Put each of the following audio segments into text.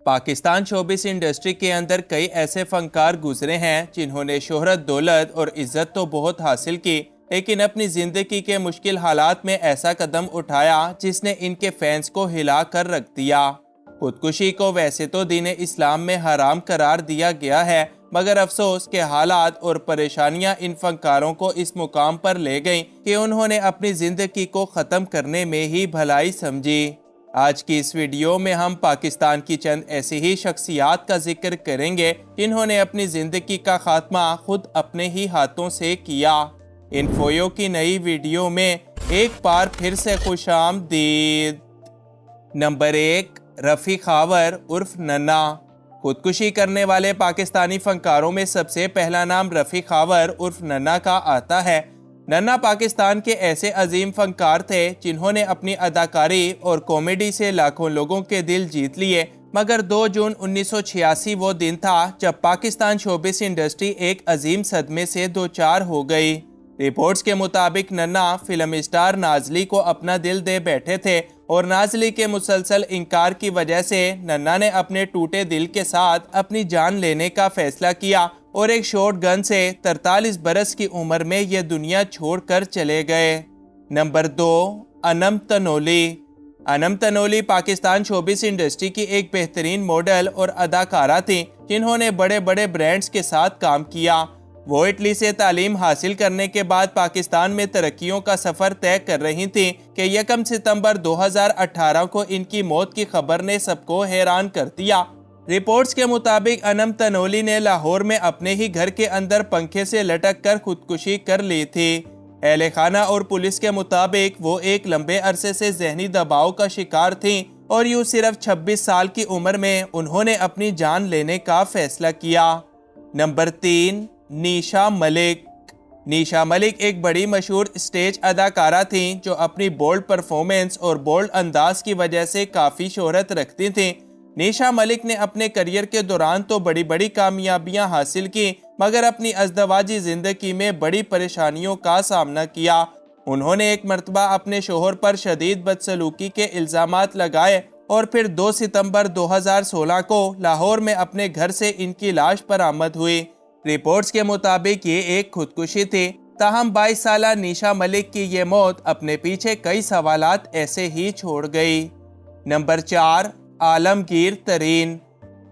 Pakistan showbiz industry के अंदर कई ऐसे फनकार गुजरे हैं जिन्होंने शोहरत, दौलत और इज्जत तो बहुत हासिल की, लेकिन अपनी ज़िंदगी के मुश्किल हालात में ऐसा कदम उठाया जिसने इनके फैंस को हिला कर रख दिया। खुदकुशी को वैसे तो दीन इस्लाम में हराम करार दिया गया है, मगर अफसोस के हालात और परेशानियां इन फनकारों को इस मुकाम पर ले गईं कि उन्होंने अपनी ज़िंदगी को ख़त्म करने में ही भलाई समझी। आज की इस वीडियो में हम पाकिस्तान की चंद ऐसी ही शख्सियात का जिक्र करेंगे जिन्होंने अपनी ज़िंदगी का खात्मा खुद अपने ही हाथों से किया। इन्फोयो की नई वीडियो में एक बार फिर से खुशामदीद। नंबर 1, रफ़ी खावर उर्फ नन्ना। खुदकुशी करने वाले पाकिस्तानी फनकारों में सबसे पहला नाम रफ़ी खावर उर्फ नन्ना का आता है। नन्ना पाकिस्तान के ऐसे अजीम फनकार थे जिन्होंने अपनी अदाकारी और कॉमेडी से लाखों लोगों के दिल जीत लिए, मगर 2 जून 1986 वो दिन था जब पाकिस्तान शोबिस इंडस्ट्री एक अजीम सदमे से दो चार हो गई। रिपोर्ट्स के मुताबिक नन्ना फिल्म स्टार नाज़ली को अपना दिल दे बैठे थे और नाज़ली के मुसलसल इनकार की वजह से नन्ना ने अपने टूटे दिल के साथ अपनी जान लेने का फैसला किया और एक शॉर्ट गन से 43 बरस की उम्र में ये दुनिया छोड़कर चले गए। Number 2, Anam Tanoli. Anam Tanoli Pakistan showbiz industry की एक बेहतरीन मॉडल और अदाकारा थी जिन्होंने बड़े बड़े ब्रांड्स के साथ काम किया। वो इटली से तालीम हासिल करने के बाद पाकिस्तान में तरक्कियों का सफ़र तय कर रही थी कि 1 सितंबर 2018 को इनकी मौत की खबर ने सबको हैरान कर दिया। रिपोर्ट्स के मुताबिक अनम तनोली ने लाहौर में अपने ही घर के अंदर पंखे से लटक कर खुदकुशी कर ली थी। अहले खाना और पुलिस के मुताबिक वो एक लंबे अरसे से जहनी दबाव का शिकार थीं और यूँ सिर्फ 26 साल की उम्र में उन्होंने अपनी जान लेने का फैसला किया। नंबर 3, नीशा मलिक। नीशा मलिक एक बड़ी मशहूर स्टेज अदाकारा थीं जो अपनी बोल्ड परफॉर्मेंस और बोल्ड अंदाज की वजह से काफ़ी शोहरत रखती थीं। नीशा मलिक ने अपने करियर के दौरान तो बड़ी बड़ी कामयाबियां हासिल की, मगर अपनी अज़दवाजी ज़िंदगी में बड़ी परेशानियों का सामना किया। उन्होंने एक मरतबा अपने शोहर पर शदीद बदसलूकी के इल्ज़ामात लगाए और फिर 2 सितंबर 2016 को लाहौर में अपने घर से इनकी लाश बरामद हुई। रिपोर्ट्स के मुताबिक ये एक खुदकुशी थी, ताहम 22 साला नीशा मलिक की ये मौत अपने पीछे कई सवालात ऐसे ही छोड़ गई। नंबर 4, आलमगीर तरीन।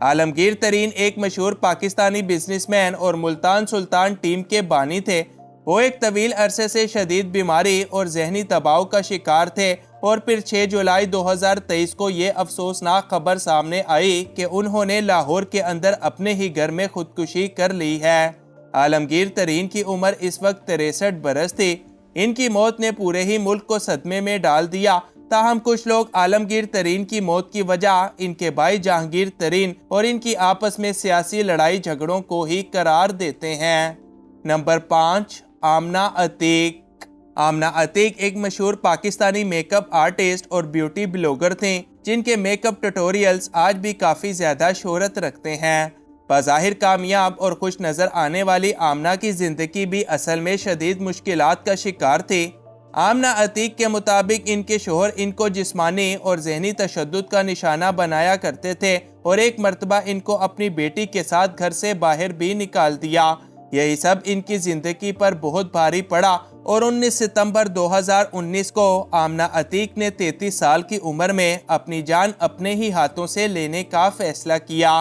आलमगीर तरीन एक मशहूर पाकिस्तानी बिजनेसमैन और मुल्तान सुल्तान टीम के बानी थे। वो एक तवील अरसे से शदीद बीमारी और जहनी दबाव का शिकार थे और फिर 6 जुलाई 2023 को ये अफसोसनाक खबर सामने आई कि उन्होंने लाहौर के अंदर अपने ही घर में खुदकुशी कर ली है। आलमगीर तरीन की उम्र इस वक्त 63 बरस थी। इनकी मौत ने पूरे ही मुल्क को सदमे में डाल दिया। ताहम कुछ लोग आलमगीर तरीन की मौत की वजह इनके भाई जहांगीर तरीन और इनकी आपस में सियासी लड़ाई झगड़ों को ही करार देते हैं। नंबर 5, आमना अतीक। आमना अतीक एक मशहूर पाकिस्तानी मेकअप आर्टिस्ट और ब्यूटी ब्लॉगर थे जिनके मेकअप ट्यूटोरियल्स आज भी काफ़ी ज़्यादा शोहरत रखते हैं। बज़ाहिर कामयाब और खुश नज़र आने वाली आमना की ज़िंदगी भी असल में शदीद मुश्किलात का शिकार थी। आमना अतीक के मुताबिक इनके शोहर इनको जिस्मानी और जहनी तशद्दुद का निशाना बनाया करते थे और एक मरतबा इनको अपनी बेटी के साथ घर से बाहर भी निकाल दिया। यही सब इनकी ज़िंदगी पर बहुत भारी पड़ा और 19 सितंबर 2019 को आमना अतीक ने 33 साल की उम्र में अपनी जान अपने ही हाथों से लेने का फैसला किया।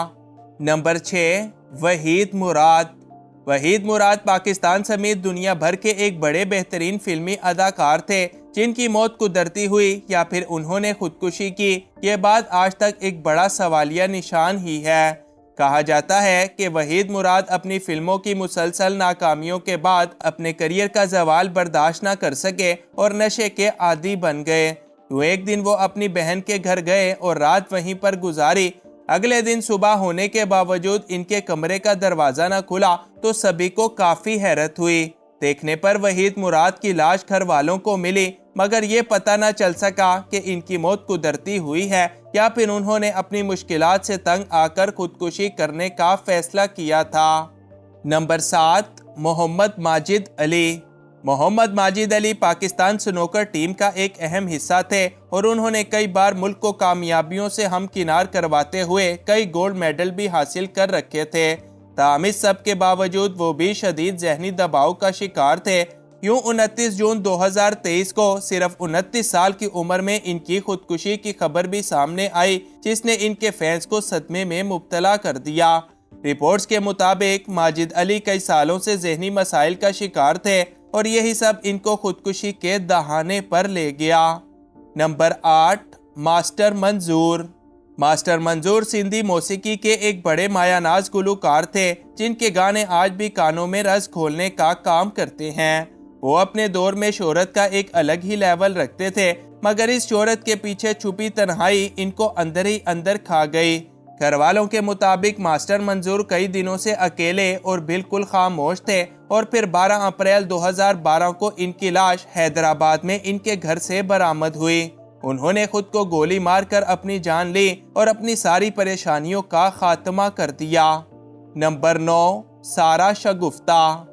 नंबर 6, वहीद मुराद। वहीद मुराद पाकिस्तान समेत दुनिया भर के एक बड़े बेहतरीन फिल्मी अदाकार थे जिनकी मौत कुदरती हुई या फिर उन्होंने खुदकुशी की, ये बात आज तक एक बड़ा सवालिया निशान ही है। कहा जाता है कि वहीद मुराद अपनी फिल्मों की मुसलसल नाकामियों के बाद अपने करियर का जवाल बर्दाश्त न कर सके और नशे के आदी बन गए। तो एक दिन वो अपनी बहन के घर गए और रात वहीं पर गुजारी। अगले दिन सुबह होने के बावजूद इनके कमरे का दरवाज़ा न खुला तो सभी को काफ़ी हैरत हुई। देखने पर वहीद मुराद की लाश घर वालों को मिली, मगर ये पता न चल सका कि इनकी मौत कुदरती हुई है या फिर उन्होंने अपनी मुश्किलात से तंग आकर खुदकुशी करने का फैसला किया था। नंबर 7, मोहम्मद माजिद अली। محمد ماجد علی پاکستان سنوکر ٹیم کا ایک اہم حصہ تھے اور انہوں نے کئی بار ملک کو کامیابیوں سے ہمکنار کرواتے ہوئے کئی گولڈ میڈل بھی حاصل کر رکھے تھے۔ تاہم اس سب کے باوجود وہ بھی شدید ذہنی دباؤ کا شکار تھے۔ یوں 29 جون 2023 کو صرف 29 سال کی عمر میں ان کی خودکشی کی خبر بھی سامنے آئی، جس نے ان کے فینس کو صدمے میں مبتلا کر دیا۔ رپورٹس کے مطابق ماجد علی کئی سالوں سے ذہنی مسائل کا شکار تھے اور یہی سب ان کو خودکشی کے دہانے پر لے گیا۔ نمبر 8، ماسٹر منظور۔ ماسٹر منظور سندھی موسیقی کے ایک بڑے مایہ ناز گلوکار تھے، جن کے گانے آج بھی کانوں میں رس گھولنے کا کام کرتے ہیں۔ وہ اپنے دور میں شہرت کا ایک الگ ہی لیول رکھتے تھے، مگر اس شہرت کے پیچھے چھپی تنہائی ان کو اندر ہی اندر کھا گئی۔ گھر والوں کے مطابق ماسٹر منظور کئی دنوں سے اکیلے اور بالکل خاموش تھے اور پھر 12 اپریل 2012 کو ان کی لاش حیدرآباد میں ان کے گھر سے برآمد ہوئی۔ انہوں نے خود کو گولی مار کر اپنی جان لی اور اپنی ساری پریشانیوں کا خاتمہ کر دیا۔ نمبر 9، سارا شگفتہ۔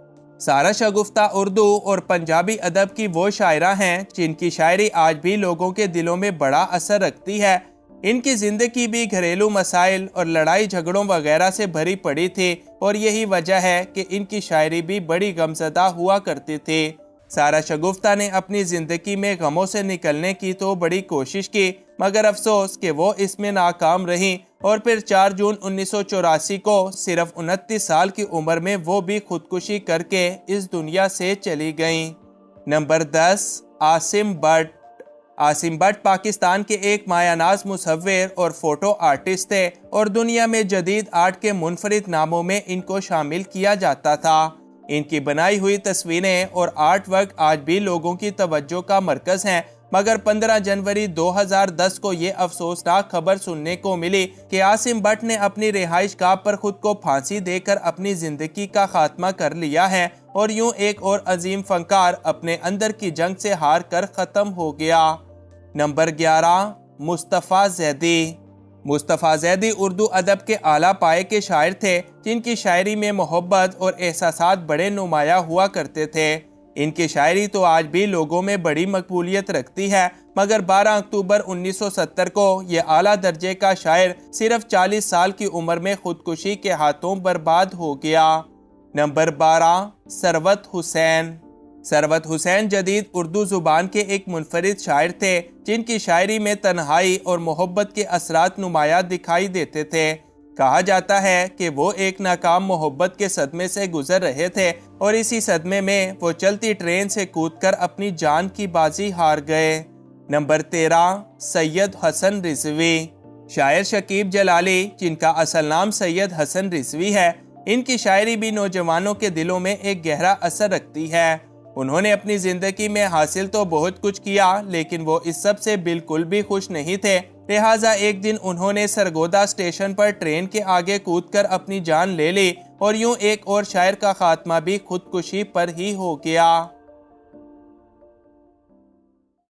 سارا شگفتہ اردو اور پنجابی ادب کی وہ شاعرہ ہیں جن کی شاعری آج بھی لوگوں کے دلوں میں بڑا اثر رکھتی ہے۔ ان کی زندگی بھی گھریلو مسائل اور لڑائی جھگڑوں وغیرہ سے بھری پڑی تھی اور یہی وجہ ہے کہ ان کی شاعری بھی بڑی غمزدہ ہوا کرتی تھی۔ سارا شگفتہ نے اپنی زندگی میں غموں سے نکلنے کی تو بڑی کوشش کی، مگر افسوس کہ وہ اس میں ناکام رہیں اور پھر 4 جون 1984 کو صرف 29 سال کی عمر میں وہ بھی خودکشی کر کے اس دنیا سے چلی گئیں۔ Number 10، Asim but. Asim but Pakistan کے ایک مایہ ناز مصور اور فوٹو آرٹسٹ تھے اور دنیا میں جدید آرٹ کے منفرد ناموں میں ان کو شامل کیا جاتا تھا۔ ان کی بنائی ہوئی تصویریں اور آرٹ ورک آج بھی لوگوں کی توجہ کا مرکز ہیں، مگر 15 جنوری 2010 کو یہ افسوسناک خبر سننے کو ملی کہ عاصم بٹ نے اپنی رہائش گاہ پر خود کو پھانسی دے کر اپنی زندگی کا خاتمہ کر لیا ہے اور یوں ایک اور عظیم فنکار اپنے اندر کی جنگ سے ہار کر ختم ہو گیا۔ نمبر 11، مصطفیٰ زیدی۔ مصطفیٰ زیدی اردو ادب کے اعلیٰ پائے کے شاعر تھے، جن کی شاعری میں محبت اور احساسات بڑے نمایاں ہوا کرتے تھے۔ ان کی شاعری تو آج بھی لوگوں میں بڑی مقبولیت رکھتی ہے، مگر 12 اکتوبر 1970 کو یہ اعلیٰ درجے کا شاعر صرف 40 سال کی عمر میں خودکشی کے ہاتھوں برباد ہو گیا۔ نمبر 12، ثروت حسین۔ ثروت حسین جدید اردو زبان کے ایک منفرد شاعر تھے، جن کی شاعری میں تنہائی اور محبت کے اثرات نمایاں دکھائی دیتے تھے۔ کہا جاتا ہے کہ وہ ایک ناکام محبت کے صدمے سے گزر رہے تھے اور اسی صدمے میں وہ چلتی ٹرین سے کود کر اپنی جان کی بازی ہار گئے۔ نمبر 13، سید حسن رضوی۔ شاعر شکیب جلالی، جن کا اصل نام سید حسن رضوی ہے، ان کی شاعری بھی نوجوانوں کے دلوں میں ایک گہرا اثر رکھتی ہے۔ انہوں نے اپنی زندگی میں حاصل تو بہت کچھ کیا، لیکن وہ اس سب سے بالکل بھی خوش نہیں تھے۔ لہٰذا ایک دن انہوں نے سرگودا اسٹیشن پر ٹرین کے آگے کود کر اپنی جان لے لی اور یوں ایک اور شاعر کا خاتمہ بھی خودکشی پر ہی ہو گیا۔